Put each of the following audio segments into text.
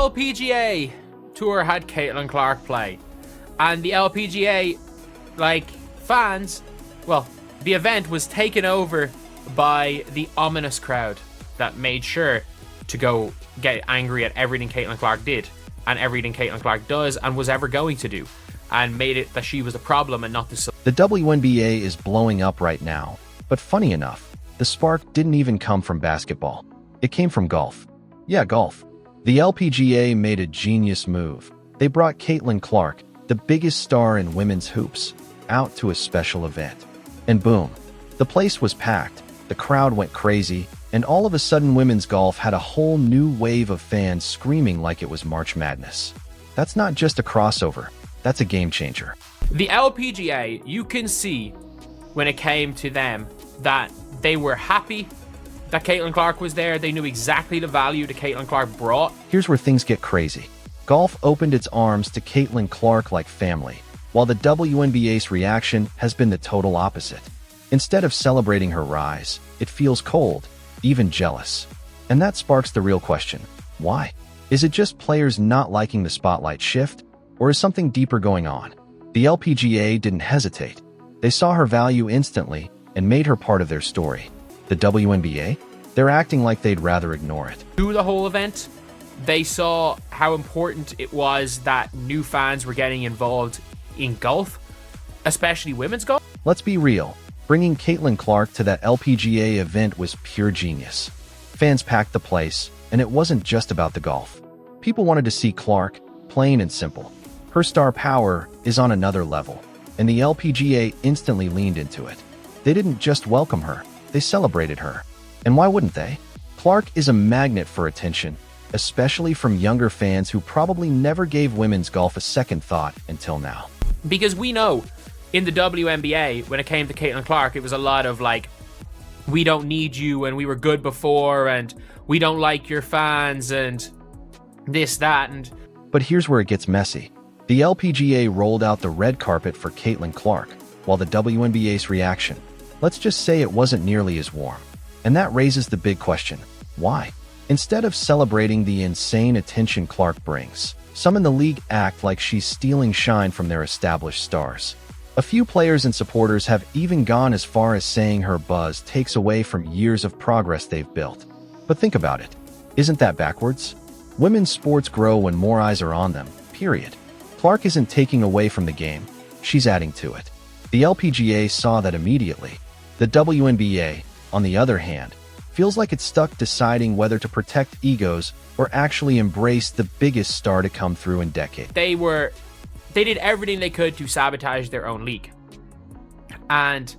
LPGA Tour had Caitlin Clark play, and the LPGA, like, fans, well, the event was taken over by the ominous crowd that made sure to go get angry at everything Caitlin Clark did and everything Caitlin Clark does and was ever going to do, and made it that she was the problem and not the solution. The WNBA is blowing up right now, but funny enough, the spark didn't even come from basketball. It came from golf. Yeah, golf. The LPGA made a genius move. They brought Caitlin Clark, the biggest star in women's hoops, out to a special event. And boom, the place was packed, the crowd went crazy, and all of a sudden women's golf had a whole new wave of fans screaming like it was March Madness. That's not just a crossover, that's a game changer. The LPGA, you can see when it came to them that they were happy that Caitlin Clark was there. They knew exactly the value that Caitlin Clark brought. Here's where things get crazy. Golf opened its arms to Caitlin Clark like family, while the WNBA's reaction has been the total opposite. Instead of celebrating her rise, it feels cold, even jealous. And that sparks the real question. Why? Is it just players not liking the spotlight shift, or is something deeper going on? The LPGA didn't hesitate. They saw her value instantly and made her part of their story. The WNBA? They're acting like they'd rather ignore it. Through the whole event, they saw how important it was that new fans were getting involved in golf, especially women's golf. Let's be real. Bringing Caitlin Clark to that LPGA event was pure genius. Fans packed the place, and it wasn't just about the golf. People wanted to see Clark, plain and simple. Her star power is on another level, and the LPGA instantly leaned into it. They didn't just welcome her, they celebrated her. And why wouldn't they? Clark is a magnet for attention, especially from younger fans who probably never gave women's golf a second thought until now. Because we know in the WNBA, when it came to Caitlin Clark, it was a lot of like, we don't need you, and we were good before, and we don't like your fans, and this, that, and... But here's where it gets messy. The LPGA rolled out the red carpet for Caitlin Clark, while the WNBA's reaction, let's just say, it wasn't nearly as warm. And that raises the big question, why? Instead of celebrating the insane attention Clark brings, some in the league act like she's stealing shine from their established stars. A few players and supporters have even gone as far as saying her buzz takes away from years of progress they've built. But think about it. Isn't that backwards? Women's sports grow when more eyes are on them, period. Clark isn't taking away from the game, she's adding to it. The LPGA saw that immediately. The WNBA, on the other hand, feels like it's stuck deciding whether to protect egos or actually embrace the biggest star to come through in decades. They did everything they could to sabotage their own league. And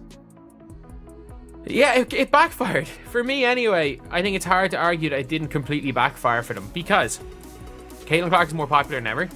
yeah, it backfired. For me anyway, I think it's hard to argue that it didn't completely backfire for them, because Caitlin Clark is more popular than ever.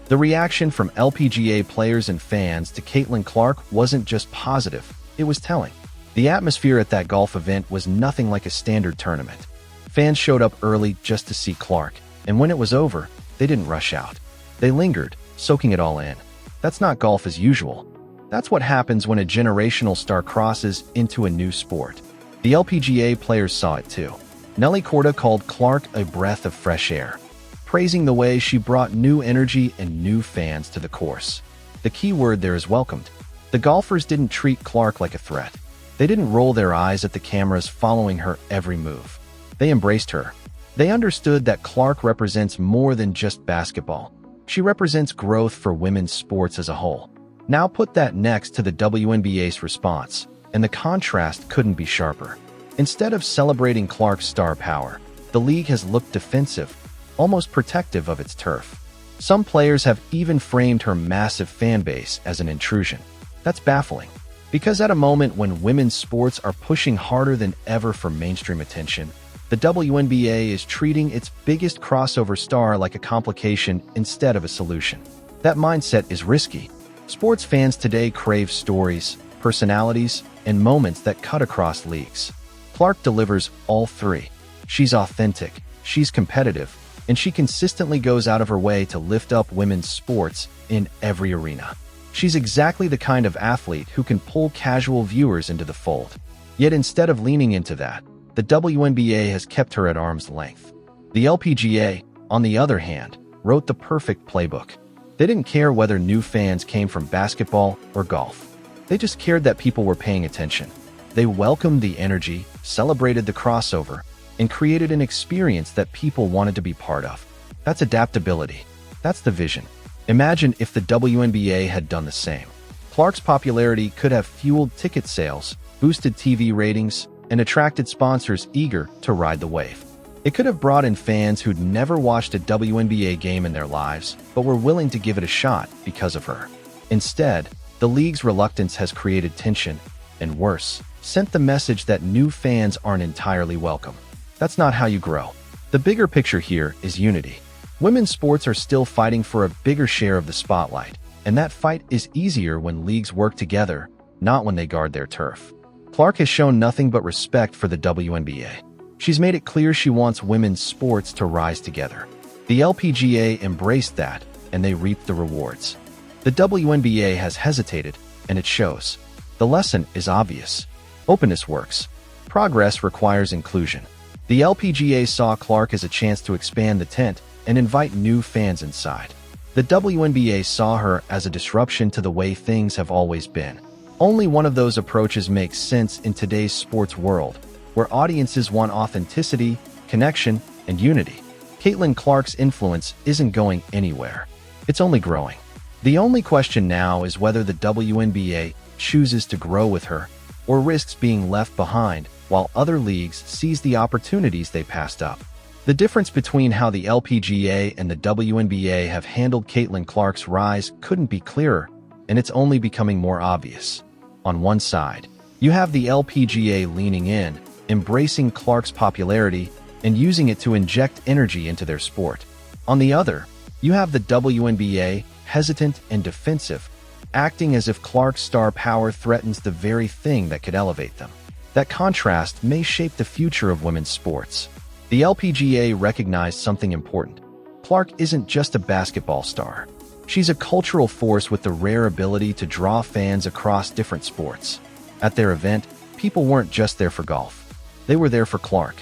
The reaction from LPGA players and fans to Caitlin Clark wasn't just positive, it was telling. The atmosphere at that golf event was nothing like a standard tournament. Fans showed up early just to see Clark, and when it was over, they didn't rush out. They lingered, soaking it all in. That's not golf as usual. That's what happens when a generational star crosses into a new sport. The LPGA players saw it too. Nelly Korda called Clark a breath of fresh air, praising the way she brought new energy and new fans to the course. The key word there is welcomed. The golfers didn't treat Clark like a threat. They didn't roll their eyes at the cameras following her every move. They embraced her. They understood that Clark represents more than just basketball. She represents growth for women's sports as a whole. Now put that next to the WNBA's response, and the contrast couldn't be sharper. Instead of celebrating Clark's star power, the league has looked defensive, almost protective of its turf. Some players have even framed her massive fan base as an intrusion. That's baffling, because at a moment when women's sports are pushing harder than ever for mainstream attention, the WNBA is treating its biggest crossover star like a complication instead of a solution. That mindset is risky. Sports fans today crave stories, personalities, and moments that cut across leagues. Clark delivers all three. She's authentic, she's competitive, and she consistently goes out of her way to lift up women's sports in every arena. She's exactly the kind of athlete who can pull casual viewers into the fold. Yet instead of leaning into that, the WNBA has kept her at arm's length. The LPGA, on the other hand, wrote the perfect playbook. They didn't care whether new fans came from basketball or golf. They just cared that people were paying attention. They welcomed the energy, celebrated the crossover, and created an experience that people wanted to be part of. That's adaptability. That's the vision. Imagine if the WNBA had done the same. Clark's popularity could have fueled ticket sales, boosted TV ratings, and attracted sponsors eager to ride the wave. It could have brought in fans who'd never watched a WNBA game in their lives, but were willing to give it a shot because of her. Instead, the league's reluctance has created tension, and worse, sent the message that new fans aren't entirely welcome. That's not how you grow. The bigger picture here is unity. Women's sports are still fighting for a bigger share of the spotlight, and that fight is easier when leagues work together, not when they guard their turf. Clark has shown nothing but respect for the WNBA. She's made it clear she wants women's sports to rise together. The LPGA embraced that, and they reaped the rewards. The WNBA has hesitated, and it shows. The lesson is obvious. Openness works. Progress requires inclusion. The LPGA saw Clark as a chance to expand the tent and invite new fans inside. The WNBA saw her as a disruption to the way things have always been. Only one of those approaches makes sense in today's sports world, where audiences want authenticity, connection, and unity. Caitlin Clark's influence isn't going anywhere. It's only growing. The only question now is whether the WNBA chooses to grow with her or risks being left behind while other leagues seize the opportunities they passed up. The difference between how the LPGA and the WNBA have handled Caitlin Clark's rise couldn't be clearer, and it's only becoming more obvious. On one side, you have the LPGA leaning in, embracing Clark's popularity, and using it to inject energy into their sport. On the other, you have the WNBA, hesitant and defensive, acting as if Clark's star power threatens the very thing that could elevate them. That contrast may shape the future of women's sports. The LPGA recognized something important. Clark isn't just a basketball star. She's a cultural force with the rare ability to draw fans across different sports. At their event, people weren't just there for golf. They were there for Clark.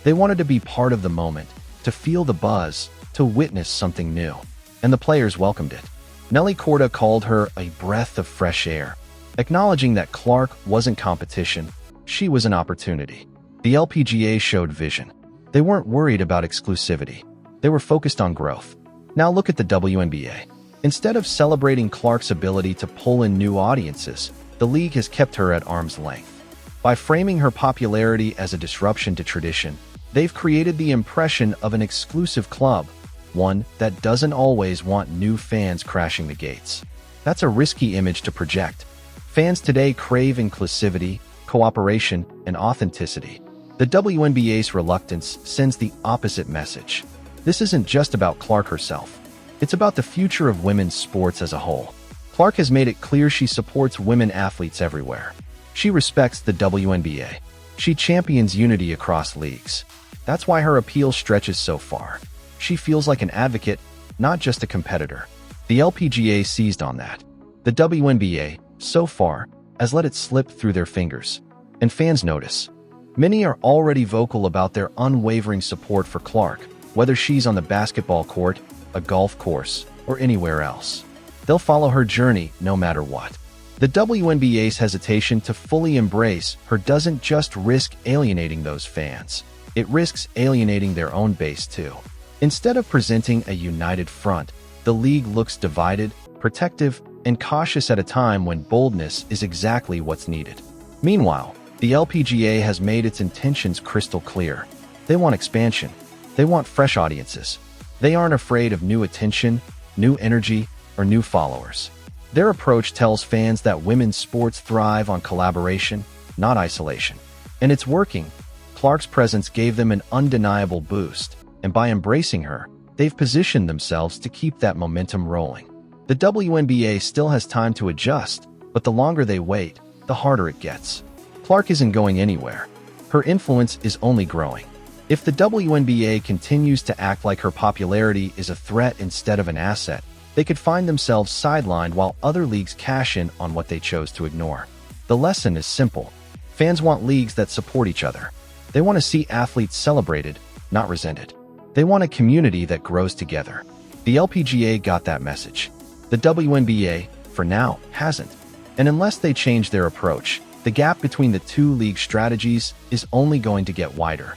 They wanted to be part of the moment, to feel the buzz, to witness something new. And the players welcomed it. Nelly Korda called her a breath of fresh air, acknowledging that Clark wasn't competition, she was an opportunity. The LPGA showed vision. They weren't worried about exclusivity. They were focused on growth. Now look at the WNBA. Instead of celebrating Clark's ability to pull in new audiences, the league has kept her at arm's length. By framing her popularity as a disruption to tradition, they've created the impression of an exclusive club, one that doesn't always want new fans crashing the gates. That's a risky image to project. Fans today crave inclusivity, cooperation, and authenticity. The WNBA's reluctance sends the opposite message. This isn't just about Clark herself. It's about the future of women's sports as a whole. Clark has made it clear she supports women athletes everywhere. She respects the WNBA. She champions unity across leagues. That's why her appeal stretches so far. She feels like an advocate, not just a competitor. The LPGA seized on that. The WNBA, so far, has let it slip through their fingers. And fans notice. Many are already vocal about their unwavering support for Clark, whether she's on the basketball court, a golf course, or anywhere else. They'll follow her journey no matter what. The WNBA's hesitation to fully embrace her doesn't just risk alienating those fans. It risks alienating their own base too. Instead of presenting a united front, the league looks divided, protective, and cautious at a time when boldness is exactly what's needed. Meanwhile, the LPGA has made its intentions crystal clear. They want expansion. They want fresh audiences. They aren't afraid of new attention, new energy, or new followers. Their approach tells fans that women's sports thrive on collaboration, not isolation. And it's working. Clark's presence gave them an undeniable boost, and by embracing her, they've positioned themselves to keep that momentum rolling. The WNBA still has time to adjust, but the longer they wait, the harder it gets. Clark isn't going anywhere. Her influence is only growing. If the WNBA continues to act like her popularity is a threat instead of an asset, they could find themselves sidelined while other leagues cash in on what they chose to ignore. The lesson is simple. Fans want leagues that support each other. They want to see athletes celebrated, not resented. They want a community that grows together. The LPGA got that message. The WNBA, for now, hasn't. And unless they change their approach, the gap between the two league strategies is only going to get wider.